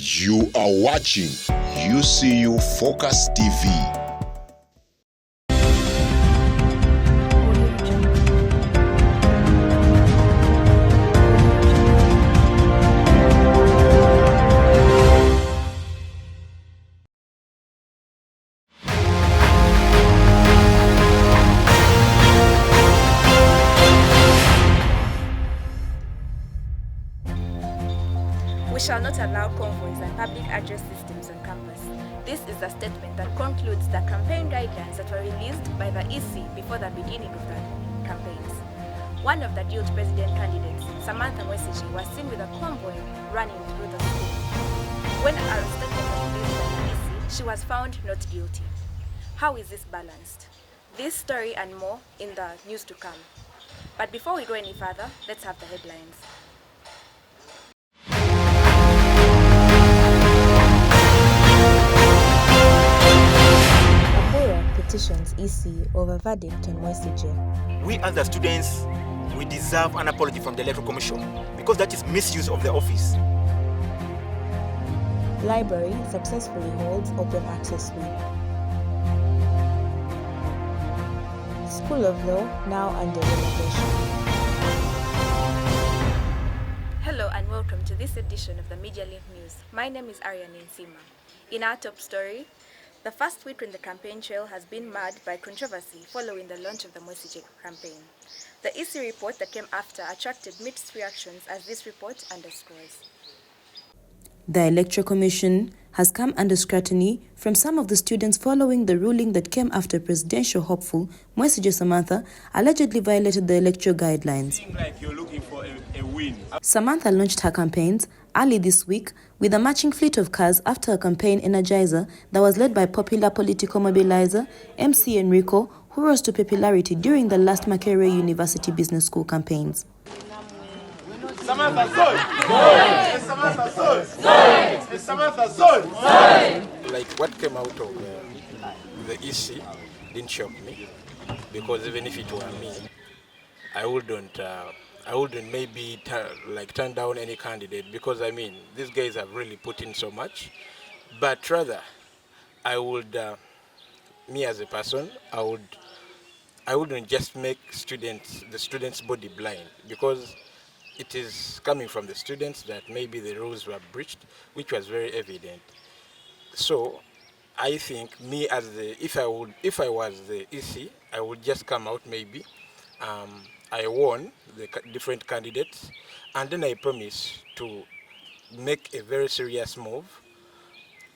You are watching UCU Focus TV. We shall not allow convoys and public address systems on campus. This is a statement that concludes the campaign guidelines that were released by the EC before the beginning of the campaigns. One of the youth president candidates, Samantha Mwesiji, was seen with a convoy running through the school. When a statement was released by the EC, she was found not guilty. How is this balanced? This story and more in the news to come. But before we go any further, let's have the headlines. Petitions EC over verdict on Mwesiji. We as the students, we deserve an apology from the Electoral Commission because that is misuse of the office. Library successfully holds open access week. School of Law now under renovation. Hello and welcome to this edition of the Media Link News. My name is Aryane Ninsiima. In our top story, the first week in the campaign trail has been marred by controversy following the launch of the Mwesiji campaign. The EC report that came after attracted mixed reactions, as this report underscores. The Electoral Commission has come under scrutiny from some of the students following the ruling that came after presidential hopeful Mwesiji Samantha allegedly violated the electoral guidelines. Like you're looking for a win. Samantha launched her campaigns early this week with a matching fleet of cars after a campaign energizer that was led by popular political mobilizer MC Enrico, who rose to popularity during the last Makerere University Business School campaigns. Samantha Soy! Samantha Soy! Samantha Soy! Like what came out of the EC didn't shock me, because even if it were me, I wouldn't maybe turn down any candidate, because I mean these guys have really put in so much. But rather, I would, me as a person, I wouldn't just make the students' body blind, because it is coming from the students that maybe the rules were breached, which was very evident. So I think me as if I was the EC, I would just come out maybe. I won the different candidates, and then I promise to make a very serious move.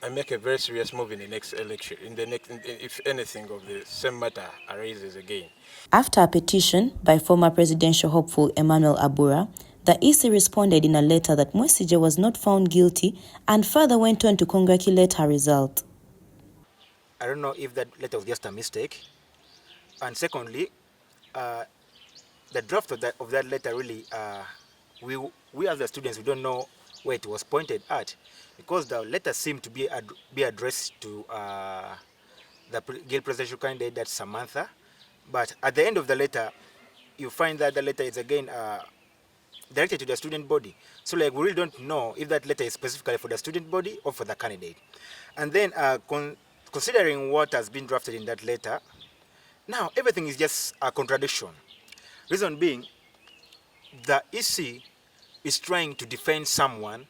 I make a very serious move in the next election, if anything of the same matter arises again. After a petition by former presidential hopeful Emmanuel Abura, the EC responded in a letter that Mwesiji was not found guilty and further went on to congratulate her result. I don't know if that letter was just a mistake. And secondly, the draft of that letter really, we as the students, we don't know where it was pointed at, because the letter seemed to be addressed to the Girl presidential candidate, that's Samantha. But at the end of the letter, you find that the letter is again directed to the student body. So like we really don't know if that letter is specifically for the student body or for the candidate. And then considering what has been drafted in that letter, now everything is just a contradiction. Reason being, the EC is trying to defend someone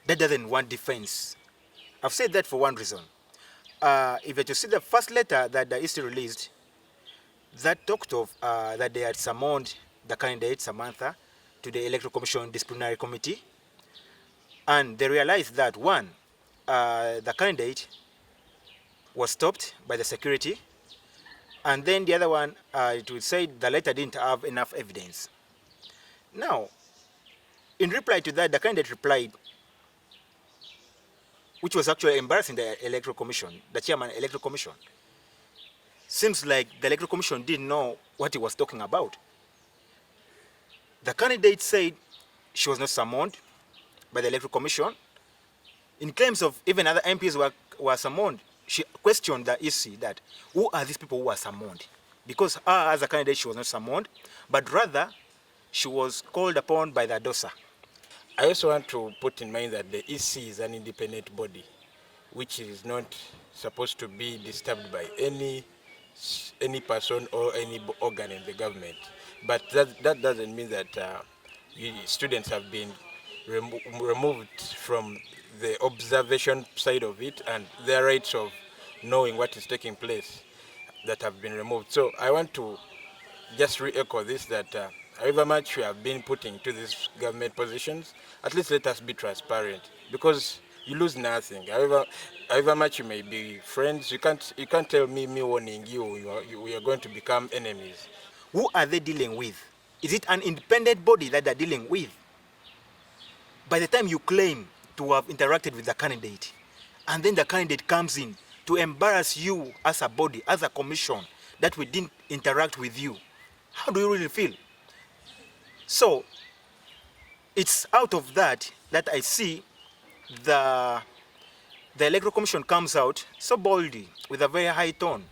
that doesn't want defense. I've said that for one reason. If you see the first letter that the EC released, that talked of that they had summoned the candidate, Samantha, to the Electoral Commission Disciplinary Committee. And they realized that, one, the candidate was stopped by the security. And then the other one, it would say the letter didn't have enough evidence. Now, in reply to that, the candidate replied, which was actually embarrassing the Electoral Commission, the chairman of the Electoral Commission. Seems like the Electoral Commission didn't know what he was talking about. The candidate said she was not summoned by the Electoral Commission. In claims of even other MPs were summoned, she questioned the EC that, who are these people who are summoned? Because her as a candidate, she was not summoned, but rather she was called upon by the DOSA. I also want to put in mind that the EC is an independent body, which is not supposed to be disturbed by any person or any organ in the government. But that doesn't mean that students have been removed from the observation side of it and their rights of knowing what is taking place that have been removed. So I want to just re-echo this, that however much we have been putting to these government positions, at least let us be transparent, because you lose nothing. However much you may be friends, you can't tell me warning we are going to become enemies. Who are they dealing with? Is it an independent body that they're dealing with? By the time you claim to have interacted with the candidate, and then the candidate comes in to embarrass you as a body, as a commission, that we didn't interact with you, how do you really feel? So it's out of that I see the Electoral Commission comes out so boldly with a very high tone,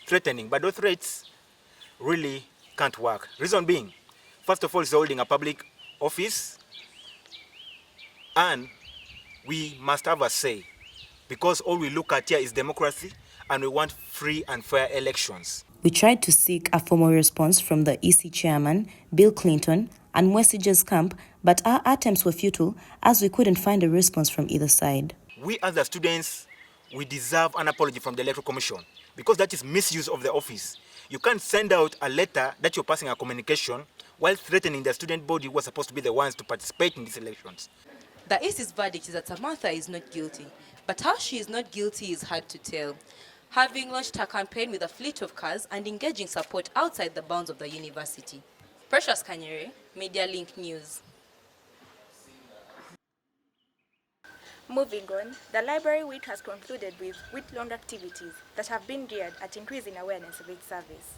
threatening, but those threats really can't work. Reason being, first of all, it's holding a public office, and we must have a say, because all we look at here is democracy, and we want free and fair elections. We tried to seek a formal response from the EC chairman, Bill Clinton, and Messages camp, but our attempts were futile as we couldn't find a response from either side. We as the students, we deserve an apology from the Electoral Commission, because that is misuse of the office. You can't send out a letter that you're passing a communication while threatening the student body who are supposed to be the ones to participate in these elections. The EC's verdict is that Samantha is not guilty, but how she is not guilty is hard to tell, having launched her campaign with a fleet of cars and engaging support outside the bounds of the university. Precious Kanyere, Media Link News. Moving on, the Library Week has concluded with week-long activities that have been geared at increasing awareness of its service.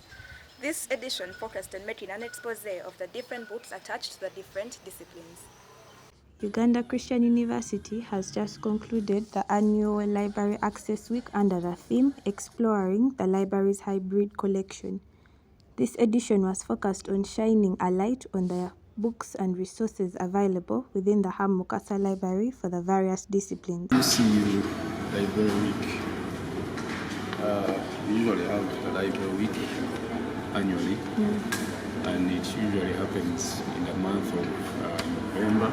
This edition focused on making an expose of the different books attached to the different disciplines. Uganda Christian University has just concluded the annual Library Access Week under the theme Exploring the Library's Hybrid Collection. This edition was focused on shining a light on the books and resources available within the Ham Mukasa Library for the various disciplines. UCU Library Week. We usually have the Library Week annually, and it usually happens in the month of November.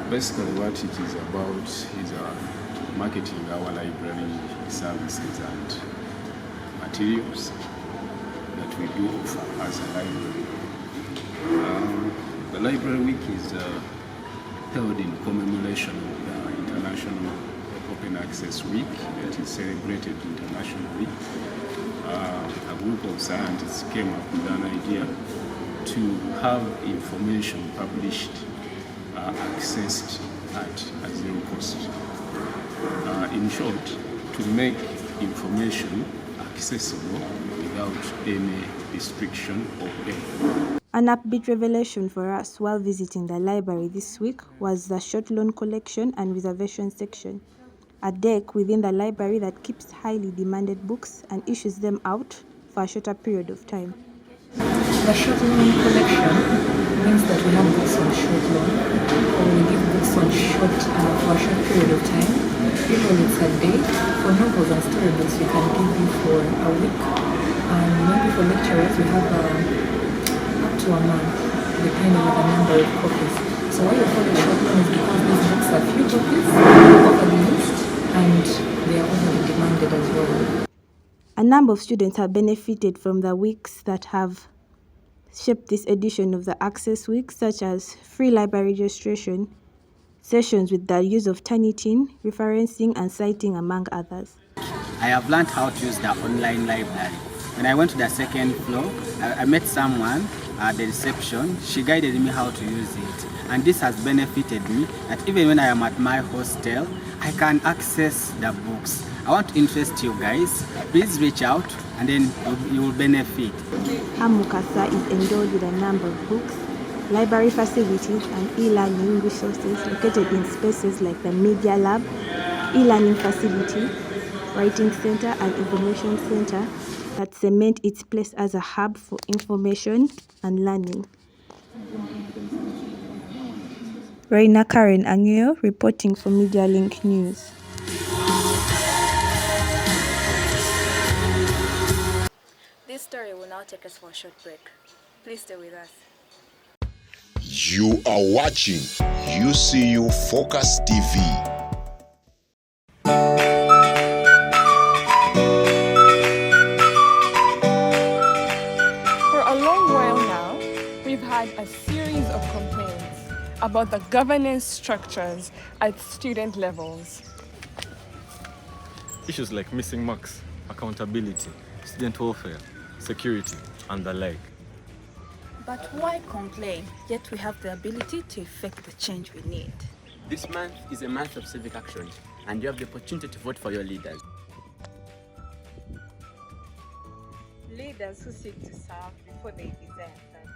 Basically what it is about is marketing our library services and materials that we do offer as a library. The Library Week is held in commemoration of the International Open Access Week that is celebrated internationally. A group of scientists came up with an idea to have information published accessed at a zero cost. In short, to make information accessible without any restriction or pay. An upbeat revelation for us while visiting the library this week was the short loan collection and reservation section, a deck within the library that keeps highly demanded books and issues them out for a shorter period of time. The short loan collection means that we have books on short loan, or we give books on short for a short period of time. Usually it's a day. For novels and storybooks, we can give you for a week. And maybe for lecturers, we have up to a month, depending on the number of copies. So why you call it short loan is because these books are few copies, overly used, and they are overly demanded as well. A number of students have benefited from the weeks that have shaped this edition of the Access Week, such as free library registration, sessions with the use of Turnitin, referencing and citing, among others. I have learned how to use the online library. When I went to the second floor, I met someone at the reception. She guided me how to use it. And this has benefited me that even when I am at my hostel, I can access the books. I want to interest you guys. Please reach out and then you will benefit. Ham Mukasa is endowed with a number of books, library facilities and e-learning resources located in spaces like the Media Lab, e-learning facility, Writing Center and Information Center that cement its place as a hub for information and learning. Reina Karen Angeo reporting for Media Link News. This story will now take us for a short break. Please stay with us. You are watching UCU Focus TV. For a long while now, we've had a series of complaints about the governance structures at student levels. Issues like missing marks, accountability, student welfare, security, and the like. But why complain, yet we have the ability to effect the change we need? This month is a month of civic action, and you have the opportunity to vote for your leaders. Leaders who seek to serve before they desire service.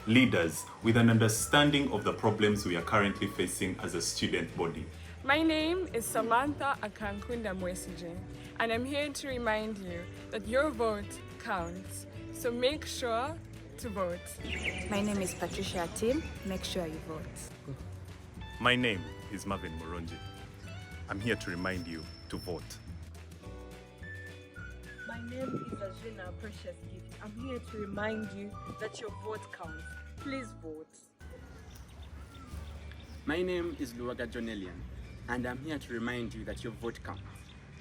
Leaders with an understanding of the problems we are currently facing as a student body. My name is Samantha Akankunda Mwesije, and I'm here to remind you that your vote counts. So make sure to vote. My name is Patricia Atim. Make sure you vote. My name is Marvin Moronji. I'm here to remind you to vote. My name is Ajina Precious Gift. I'm here to remind you that your vote counts. Please vote. My name is Luaga Jonelian, and I'm here to remind you that your vote counts.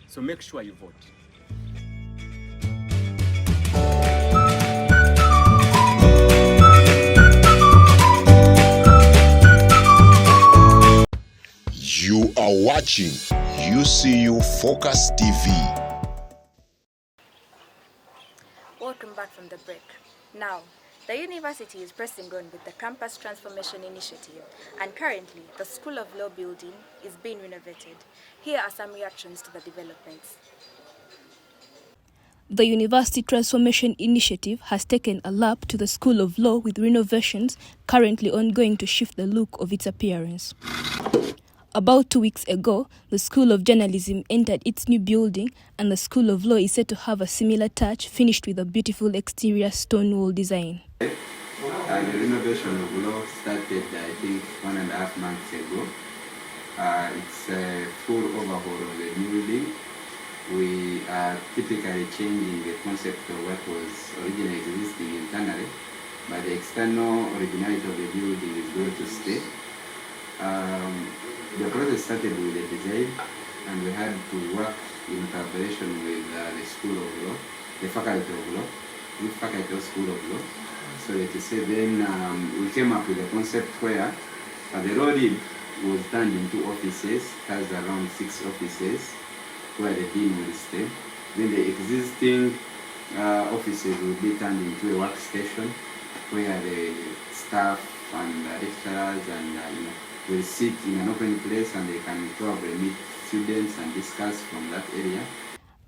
So make sure you vote. You are watching UCU Focus TV. Welcome back from the break. Now, the university is pressing on with the Campus Transformation Initiative, and currently the School of Law building is being renovated. Here are some reactions to the developments. The University Transformation Initiative has taken a lap to the School of Law with renovations currently ongoing to shift the look of its appearance. About 2 weeks ago, the School of Journalism entered its new building, and the School of Law is said to have a similar touch, finished with a beautiful exterior stone wall design. The renovation of law started, I think, 1.5 months ago. It's a full overhaul of the building. We are typically changing the concept of what was originally existing internally, but the external originality of the building is going to stay. The process started with the design, and we had to work in collaboration with the School of Law, the Faculty of Law, the Faculty of School of Law. So to say, then we came up with a concept where the road was turned into offices, has around 6 offices where the dean will stay. Then the existing offices will be turned into a workstation where the staff and lecturers and will sit in an open place, and they can probably meet students and discuss from that area.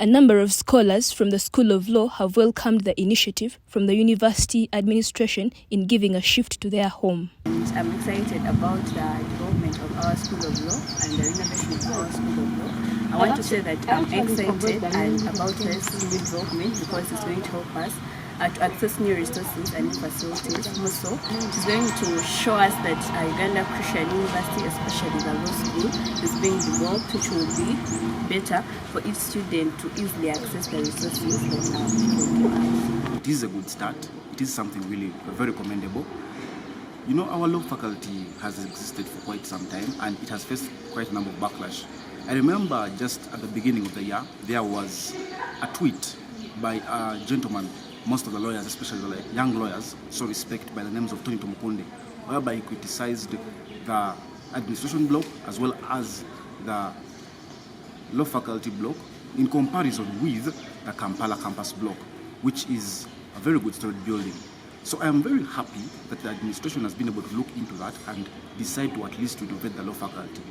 A number of scholars from the School of Law have welcomed the initiative from the university administration in giving a shift to their home. I'm excited about the development of our School of Law and the renovation of our School of Law. I want to say that I'm excited and about this development because it's going to help us to access new resources and new facilities. Also, it's going to show us that Uganda Christian University, especially the law school, is being developed, which will be better for each student to easily access the resources that people give us. It is a good start. It is something really very commendable. You know, our law faculty has existed for quite some time, and it has faced quite a number of backlash. I remember just at the beginning of the year, there was a tweet by a gentleman, most of the lawyers, especially the young lawyers, so respected by the names of Tony Tomukunde, whereby he criticized the administration block as well as the law faculty block in comparison with the Kampala campus block, which is a very good storage building. So I am very happy that the administration has been able to look into that and decide to at least renovate the law faculty.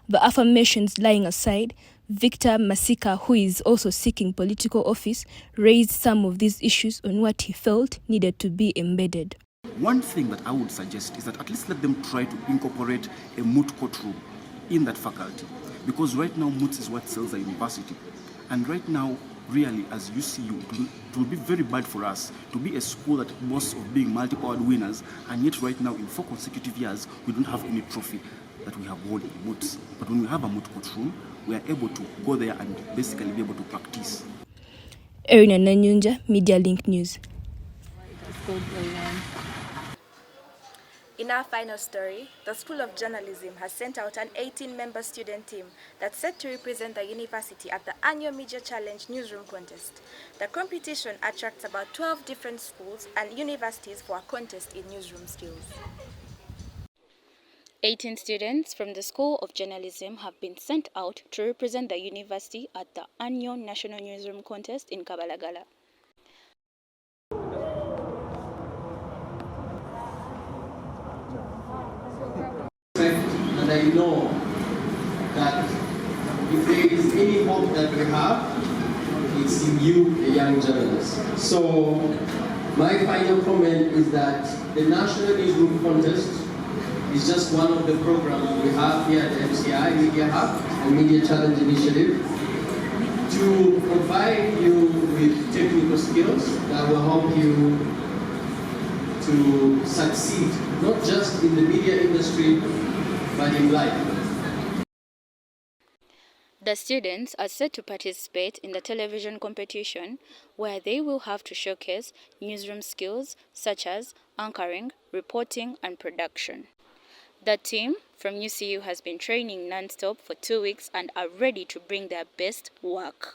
The affirmations lying aside, Victor Masika, who is also seeking political office, raised some of these issues on what he felt needed to be embedded. One thing that I would suggest is that at least let them try to incorporate a moot courtroom in that faculty. Because right now, moot is what sells the university. And right now, really, as UCU, it will be very bad for us to be a school that boasts of being multi-award winners, and yet right now, in 4 consecutive years, we don't have any trophy that we have won in moots. But when we have a moot court room, we are able to go there and basically be able to practice. Aryane Ninsiima, Media Link News. In our final story, the School of Journalism has sent out an 18-member student team that's set to represent the university at the annual Media Challenge Newsroom Contest. The competition attracts about 12 different schools and universities for a contest in newsroom skills. 18 students from the School of Journalism have been sent out to represent the university at the annual National Newsroom Contest in Kabalagala. And I know that if there is any hope that we have, it's in you, a young journalist. So my final comment is that the National Newsroom Contest is just one of the programs we have here at the MCI Media Hub and Media Challenge Initiative to provide you with technical skills that will help you to succeed, not just in the media industry, but in life. The students are set to participate in the television competition, where they will have to showcase newsroom skills such as anchoring, reporting, and production. The team from UCU has been training non-stop for 2 weeks and are ready to bring their best work.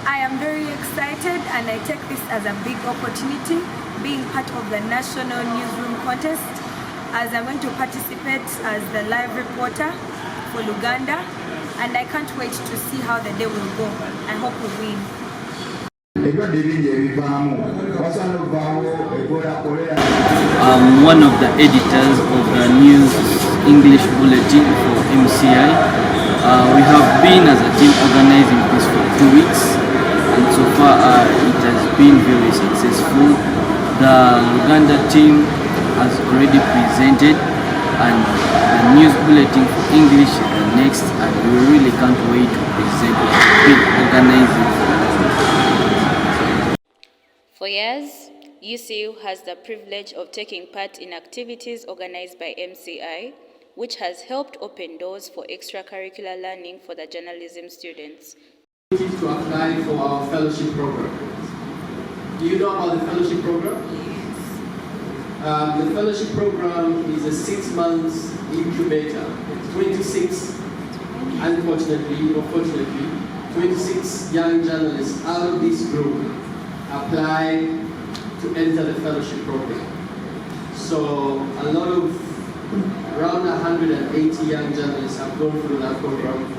I am very excited and I take this as a big opportunity, being part of the National Newsroom Contest, as I'm going to participate as the live reporter for Luganda, and I can't wait to see how the day will go. I hope we win. I'm one of the editors of the News English Bulletin for MCI. We have been as a team organizing this for 2 weeks, and so far it has been very successful. The Luganda team has already presented, and the News Bulletin for English is the next, and we really can't wait to present what we've been organizing. For years, UCU has the privilege of taking part in activities organized by MCI, which has helped open doors for extracurricular learning for the journalism students. To apply for our fellowship program. Do you know about the fellowship program? The fellowship program is a 6-month incubator. 26, unfortunately or fortunately, 26 young journalists out of this group apply to enter the fellowship program. So a lot of, around 180 young journalists have gone through that program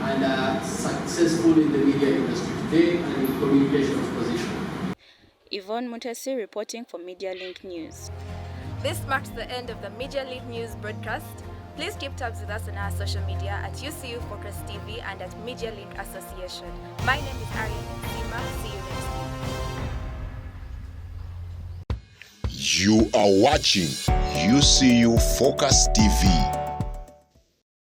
and are successful in the media industry today and in communications position. Yvonne Mutasi reporting for Media Link News. This marks the end of the Media Link News broadcast. Please keep tabs with us on our social media at UCU Focus TV and at Media Link Association. My name is Aryane Ninsiima. See you next week. You are watching UCU Focus TV.